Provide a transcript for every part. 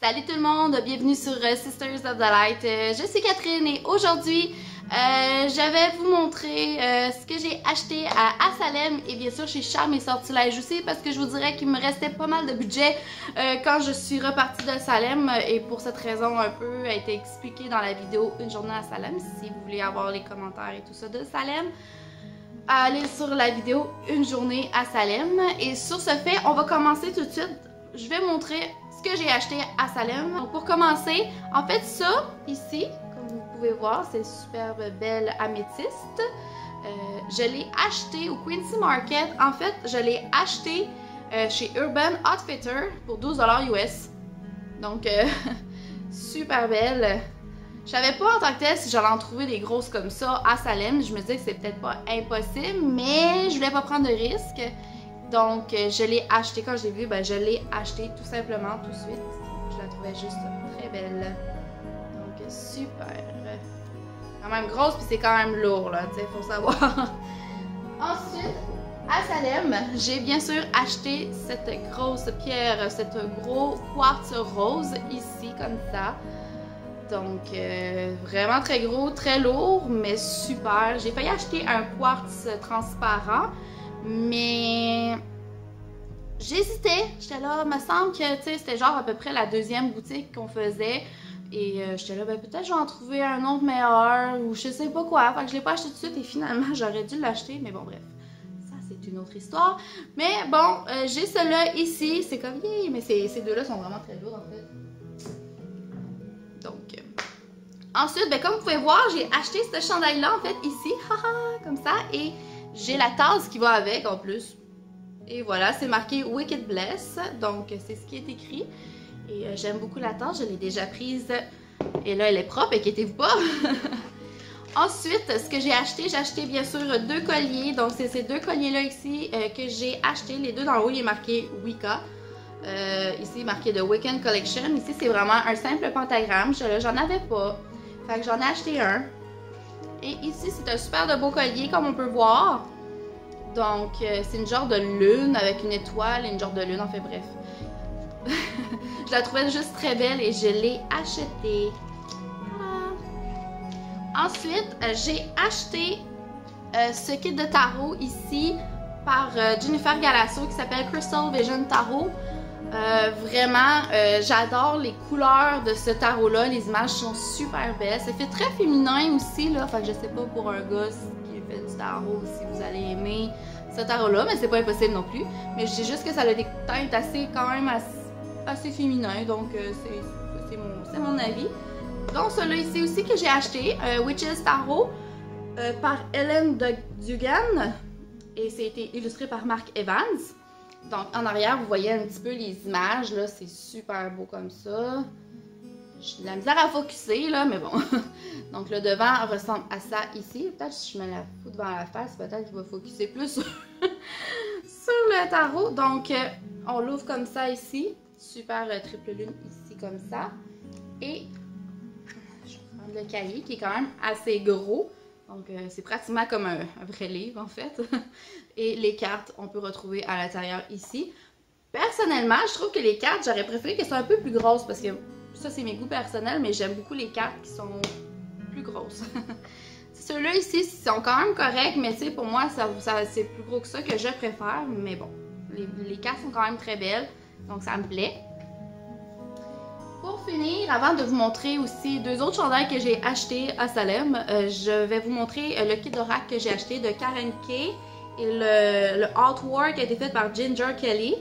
Salut tout le monde, bienvenue sur Sisters of the Light. Je suis Catherine et aujourd'hui, je vais vous montrer ce que j'ai acheté à Salem et bien sûr chez Charme et Sortilège aussi parce que je vous dirais qu'il me restait pas mal de budget quand je suis repartie de Salem et pour cette raison un peu a été expliqué dans la vidéo Une journée à Salem. Si vous voulez avoir les commentaires et tout ça de Salem, allez sur la vidéo Une journée à Salem. Et sur ce fait, on va commencer tout de suite. Je vais montrer ce que j'ai acheté à Salem. Donc pour commencer, en fait ça, ici, comme vous pouvez voir, c'est une superbe belle améthyste. Je l'ai acheté au Quincy Market. En fait, je l'ai acheté chez Urban Outfitter pour 12 $ US. Donc, super belle. Je savais pas en tant que tel si j'allais en trouver des grosses comme ça à Salem. Je me disais que c'est peut-être pas impossible, mais je voulais pas prendre de risques. Donc, je l'ai acheté. Quand je l'ai vu, ben, je l'ai acheté tout simplement tout de suite. Je la trouvais juste très belle. Donc, super. Quand même grosse, puis c'est quand même lourd, là, tu sais, faut savoir. Ensuite, à Salem, j'ai bien sûr acheté cette grosse pierre, cette gros quartz rose ici, comme ça. Donc, vraiment très gros, très lourd, mais super. J'ai failli acheter un quartz transparent, mais j'hésitais. J'étais là, me semble que c'était genre à peu près la deuxième boutique qu'on faisait. Et j'étais là, ben peut-être je vais en trouver un autre meilleur ou je sais pas quoi. Fait que je l'ai pas acheté tout de suite et finalement j'aurais dû l'acheter. Mais bon, bref, ça c'est une autre histoire. Mais bon, j'ai celui-là ici. C'est comme, yeah, mais ces deux-là sont vraiment très lourds en fait. Donc, ensuite, ben, comme vous pouvez voir, j'ai acheté ce chandail-là en fait ici. Haha, comme ça. Et j'ai la tasse qui va avec en plus. Et voilà, c'est marqué Wicked Bless. Donc, c'est ce qui est écrit. Et j'aime beaucoup la tasse. Je l'ai déjà prise. Et là, elle est propre, inquiétez-vous pas. Ensuite, ce que j'ai acheté bien sûr deux colliers. Donc, c'est ces deux colliers-là ici que j'ai acheté. Les deux dans le haut, il est marqué Wicca. Ici, il est marqué The Wiccan Collection. Ici, c'est vraiment un simple pentagramme. J'en avais pas. Fait que j'en ai acheté un. Et ici, c'est un super de beau collier, comme on peut voir. Donc, c'est une genre de lune avec une étoile et une genre de lune, en fait, bref. Je la trouvais juste très belle et je l'ai achetée. Voilà. Ensuite, j'ai acheté ce kit de tarot ici par Jennifer Galasso qui s'appelle Crystal Vision Tarot. Vraiment, j'adore les couleurs de ce tarot-là. Les images sont super belles. Ça fait très féminin aussi, là. Fait que je sais pas pour un gars qui fait du tarot si vous allez aimer ce tarot-là, mais c'est pas impossible non plus. Mais je dis juste que ça a des teintes quand même assez féminin, donc c'est mon avis. Donc celui-là ici aussi que j'ai acheté, Witches Tarot par Hélène Dugan. Et c'est été illustré par Mark Evans. Donc, en arrière, vous voyez un petit peu les images, là, c'est super beau comme ça. J'ai de la misère à focusser, là, mais bon. Donc, le devant ressemble à ça ici. Peut-être si je me la fous devant la face, peut-être que je vais focusser plus sur, sur le tarot. Donc, on l'ouvre comme ça ici. Super triple lune ici, comme ça. Et, je vais prendre le cahier qui est quand même assez gros. Donc, c'est pratiquement comme un vrai livre, en fait. Et les cartes, on peut retrouver à l'intérieur ici. Personnellement, je trouve que les cartes, j'aurais préféré qu'elles soient un peu plus grosses parce que ça, c'est mes goûts personnels, mais j'aime beaucoup les cartes qui sont plus grosses. Ceux-là ici, sont quand même corrects, mais tu sais, pour moi, c'est plus gros que ça que je préfère. Mais bon, les cartes sont quand même très belles, donc ça me plaît. Pour finir, avant de vous montrer aussi deux autres chandails que j'ai achetés à Salem, je vais vous montrer le kit d'oracle que j'ai acheté de Karen Kay et le artwork a été fait par Ginger Kelly.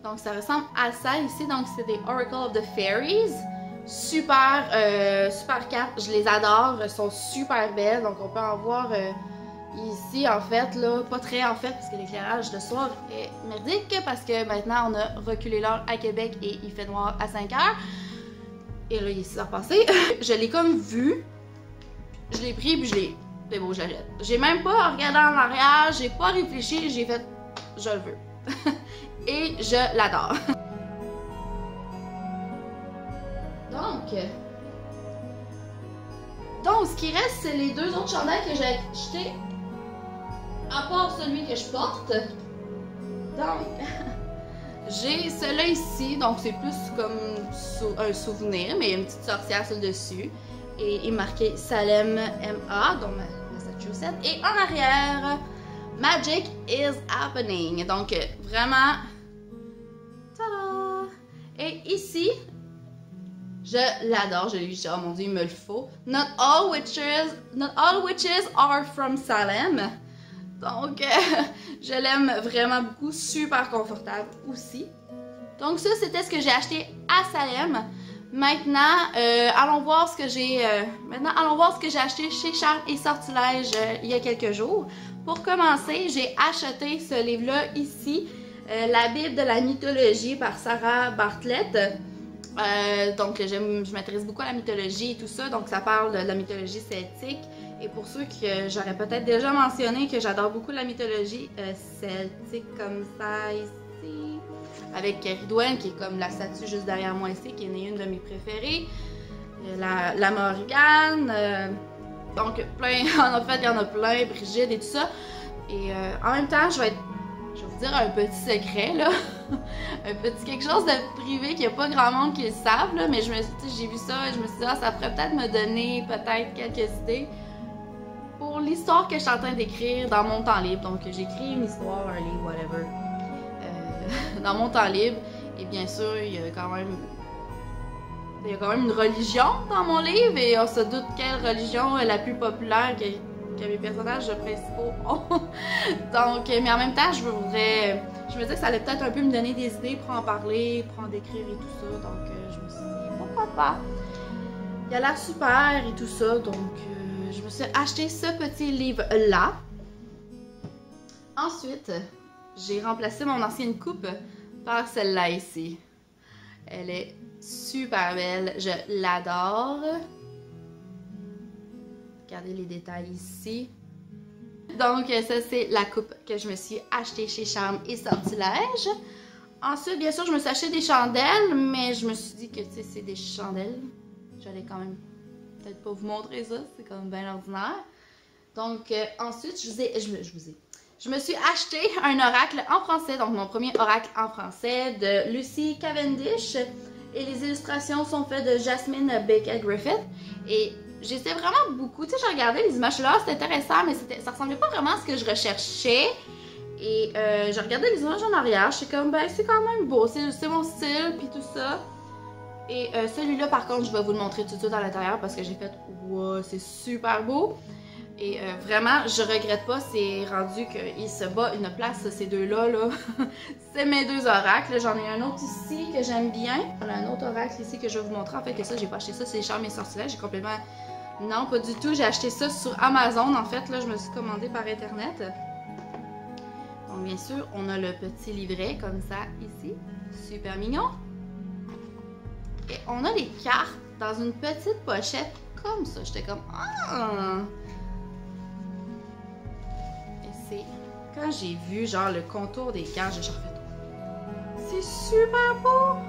Donc ça ressemble à ça ici, donc c'est des Oracle of the Fairies. Super, super cartes, je les adore, elles sont super belles, donc on peut en voir ici en fait, là, pas très en fait, parce que l'éclairage de soir est merdique, parce que maintenant on a reculé l'heure à Québec et il fait noir à 5 heures. Et là, il est 6 heures passées. Je l'ai comme vu. Je l'ai pris, puis je l'ai... C'est beau, j'achète. J'ai même pas regardé en arrière, j'ai pas réfléchi, j'ai fait... Je le veux. Et je l'adore. Donc, ce qui reste, c'est les deux autres chandails que j'ai achetés. À part celui que je porte. Donc... J'ai celui-là ici, donc c'est plus comme un souvenir, mais il y a une petite sorcière sur le dessus. Et il est marqué Salem MA, donc Massachusetts. Et en arrière, Magic is happening. Donc vraiment, tada! Et ici, je l'adore, je l'ai dit, oh mon dieu, il me le faut. Not all witches are from Salem. Donc, je l'aime vraiment beaucoup, super confortable aussi. Donc ça, c'était ce que j'ai acheté à Salem. Maintenant, allons voir ce que j'ai acheté chez Charmes et Sortilèges il y a quelques jours. Pour commencer, j'ai acheté ce livre-là ici, La Bible de la mythologie par Sarah Bartlett. Donc, je m'intéresse beaucoup à la mythologie et tout ça. Donc, ça parle de la mythologie celtique. Et pour ceux que j'aurais peut-être déjà mentionné que j'adore beaucoup la mythologie celtique comme ça ici, avec Ridwen qui est comme la statue juste derrière moi ici, qui est une de mes préférées, la Morgane, donc plein, en fait il y en a plein, Brigitte et tout ça. Et en même temps, je vais vous dire un petit secret là, un petit quelque chose de privé qu'il n'y a pas grand monde qui le savent là, mais j'ai vu ça et je me suis dit ah, ça pourrait peut-être me donner peut-être quelques idées pour l'histoire que je suis en train d'écrire dans mon temps libre. Donc j'écris une histoire, un livre, whatever, dans mon temps libre. Et bien sûr, il y a quand même une religion dans mon livre et on se doute quelle religion est la plus populaire que mes personnages principaux ont. Donc, mais en même temps, je me disais que ça allait peut-être un peu me donner des idées pour en parler, pour en décrire et tout ça. Donc, je me suis dit, pourquoi pas? Il a l'air super et tout ça, donc je me suis acheté ce petit livre-là. Ensuite, j'ai remplacé mon ancienne coupe par celle-là ici. Elle est super belle, je l'adore. Regardez les détails ici. Donc ça c'est la coupe que je me suis achetée chez Charmes et Sortilèges. Ensuite, bien sûr, je me suis acheté des chandelles, mais je me suis dit que c'est des chandelles. J'allais quand même peut-être pas vous montrer ça, c'est quand même bien ordinaire. Donc ensuite, je me suis acheté un oracle en français, donc mon premier oracle en français de Lucy Cavendish. Et les illustrations sont faites de Jasmine Baker-Griffith. Et j'essaie vraiment beaucoup, tu sais, j'ai regardé les images là, c'était intéressant, mais ça ressemblait pas vraiment à ce que je recherchais. Et je regardais les images en arrière, j'étais comme, ben c'est quand même beau, c'est mon style, puis tout ça. Et celui-là, par contre, je vais vous le montrer tout de suite à l'intérieur parce que j'ai fait, wow, c'est super beau. Et vraiment, je regrette pas, c'est rendu qu'il se bat une place, ces deux-là, là. C'est mes deux oracles. J'en ai un autre ici que j'aime bien. On a un autre oracle ici que je vais vous montrer. En fait, que ça, j'ai pas acheté ça, c'est Charmes et Sortilèges. J'ai complètement... Non, pas du tout. J'ai acheté ça sur Amazon, en fait. Là, je me suis commandé par Internet. Donc, bien sûr, on a le petit livret, comme ça, ici. Super mignon. Et on a les cartes dans une petite pochette, comme ça. J'étais comme... Ah! Quand j'ai vu genre le contour des cartes, j'ai genre fait c'est super beau!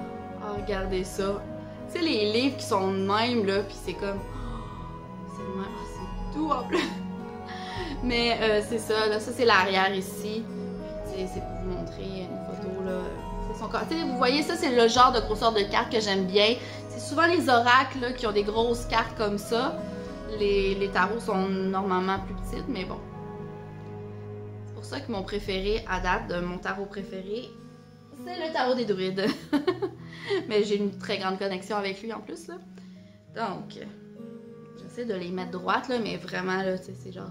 Oh, regardez ça! Tu sais, les livres qui sont de même là, puis c'est comme c'est de même, c'est tout en plus! Mais c'est ça, là, ça c'est l'arrière ici. Puis c'est pour vous montrer une photo là. C'est son corps. Tu sais, vous voyez, ça c'est le genre de grosseur de cartes que j'aime bien. C'est souvent les oracles là, qui ont des grosses cartes comme ça. Les tarots sont normalement plus petites, mais bon. C'est pour ça que mon préféré à date, de mon tarot préféré, c'est le tarot des druides. Mais j'ai une très grande connexion avec lui en plus là. Donc, j'essaie de les mettre droites là, mais vraiment là, tu sais, c'est genre...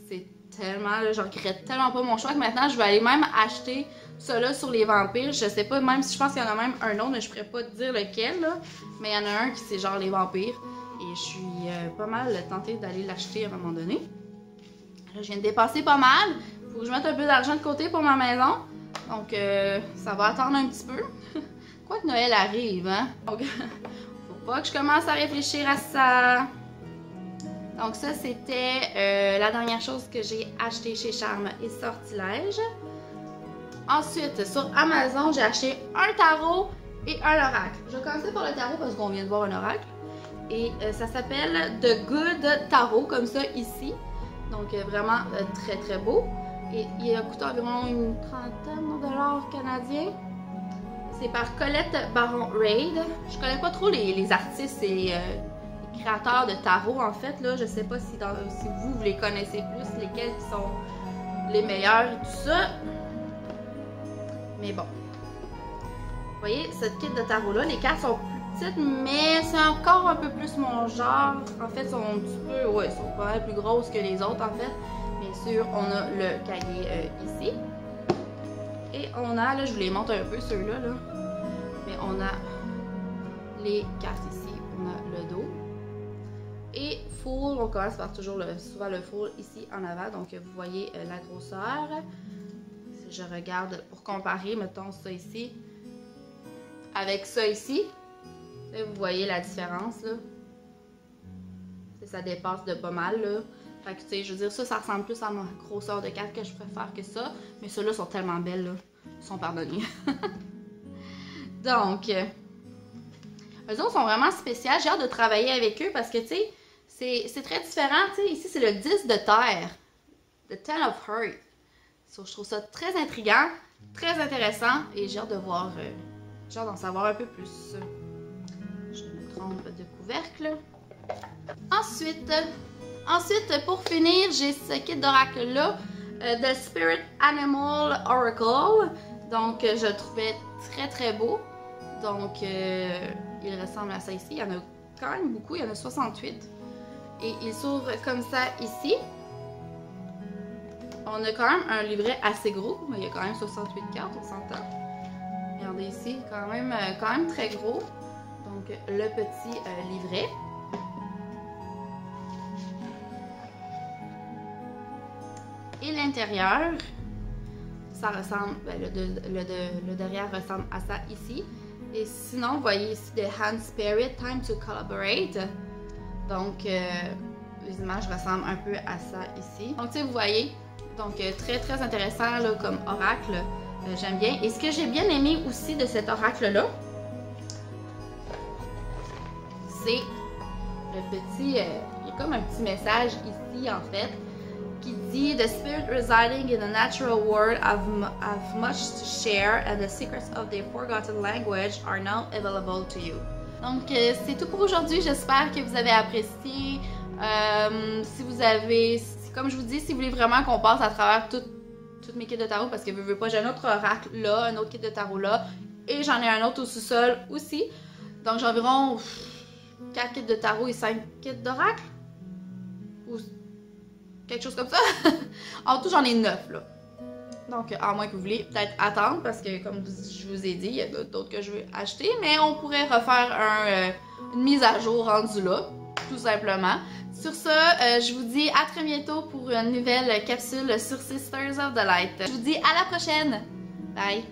C'est tellement là, je regrette tellement pas mon choix que maintenant je vais aller même acheter ça sur les vampires. Je sais pas, même si je pense qu'il y en a même un autre, mais je pourrais pas te dire lequel là. Mais il y en a un qui c'est genre les vampires. Et je suis pas mal tentée d'aller l'acheter à un moment donné. Là, je viens de dépenser pas mal. Faut que je mette un peu d'argent de côté pour ma maison. Donc, ça va attendre un petit peu. Quoi que Noël arrive, hein? Donc, faut pas que je commence à réfléchir à ça. Donc, ça, c'était la dernière chose que j'ai acheté chez Charmes et Sortilèges. Ensuite, sur Amazon, j'ai acheté un tarot et un oracle. Je vais commencer par le tarot parce qu'on vient de voir un oracle. Et ça s'appelle The Good Tarot, comme ça, ici. Donc, vraiment très, très beau. Et il a coûté environ une trentaine de dollars canadiens. C'est par Colette Baron-Reid. Je connais pas trop les artistes et les créateurs de tarot en fait. Là. Je sais pas si vous les connaissez plus, lesquels qui sont les meilleurs et tout ça. Mais bon. Vous voyez, cette kit de tarot-là, les cartes sont plus petites, mais c'est encore un peu plus mon genre. En fait, ils sont un petit peu, ouais, ils sont pas mal plus grosses que les autres en fait. Bien sûr, on a le cahier ici. Et on a, là, je vous les montre un peu ceux-là, là. Mais on a les cartes ici, on a le dos. Et full, on commence par toujours souvent le full ici en avant. Donc, vous voyez la grosseur. Si je regarde pour comparer, mettons ça ici, avec ça ici, là, vous voyez la différence, là. Ça dépasse de pas mal, là. Fait que, tu sais, je veux dire, ça ressemble plus à ma grosseur de carte que je préfère que ça. Mais ceux-là sont tellement belles, là. Ils sont pardonnés. Donc, eux autres sont vraiment spéciaux. J'ai hâte de travailler avec eux parce que, tu sais, c'est très différent. Tu sais, ici, c'est le 10 de terre. The Ten of Hearts. So, je trouve ça très intriguant, très intéressant. Et j'ai hâte de voir, j'ai hâte d'en savoir un peu plus. Je me trompe de couvercle. Ensuite, pour finir, j'ai ce kit d'oracle-là, The Spirit Animal Oracle. Donc, je le trouvais très très beau. Donc, il ressemble à ça ici. Il y en a quand même beaucoup, il y en a 68. Et il s'ouvre comme ça ici. On a quand même un livret assez gros, mais il y a quand même 68 cartes, on s'entend. Regardez ici, quand même très gros. Donc, le petit livret. Et l'intérieur, ça ressemble, ben, le derrière ressemble à ça ici. Et sinon, vous voyez ici The Hand Spirit, Time to Collaborate. Donc, les images ressemblent un peu à ça ici. Donc, tu sais, vous voyez, donc très très intéressant là, comme oracle. J'aime bien. Et ce que j'ai bien aimé aussi de cet oracle-là, c'est le petit, il y a comme un petit message ici en fait, qui dit The spirit residing in the natural world have much to share and the secrets of their forgotten language are now available to you. Donc c'est tout pour aujourd'hui, j'espère que vous avez apprécié. Si vous avez, comme je vous dis, si vous voulez vraiment qu'on passe à travers toutes mes kits de tarot, parce que je veux pas, j'ai un autre oracle là, un autre kit de tarot là, et j'en ai un autre au sous-sol aussi. Donc j'ai environ 4 kits de tarot et 5 kits d'oracle. Ou quelque chose comme ça. En tout, j'en ai 9 là. Donc, à moins que vous vouliez peut-être attendre, parce que comme je vous ai dit, il y a d'autres que je veux acheter, mais on pourrait refaire une mise à jour rendue là, tout simplement. Sur ça, je vous dis à très bientôt pour une nouvelle capsule sur Sisters of the Light. Je vous dis à la prochaine! Bye!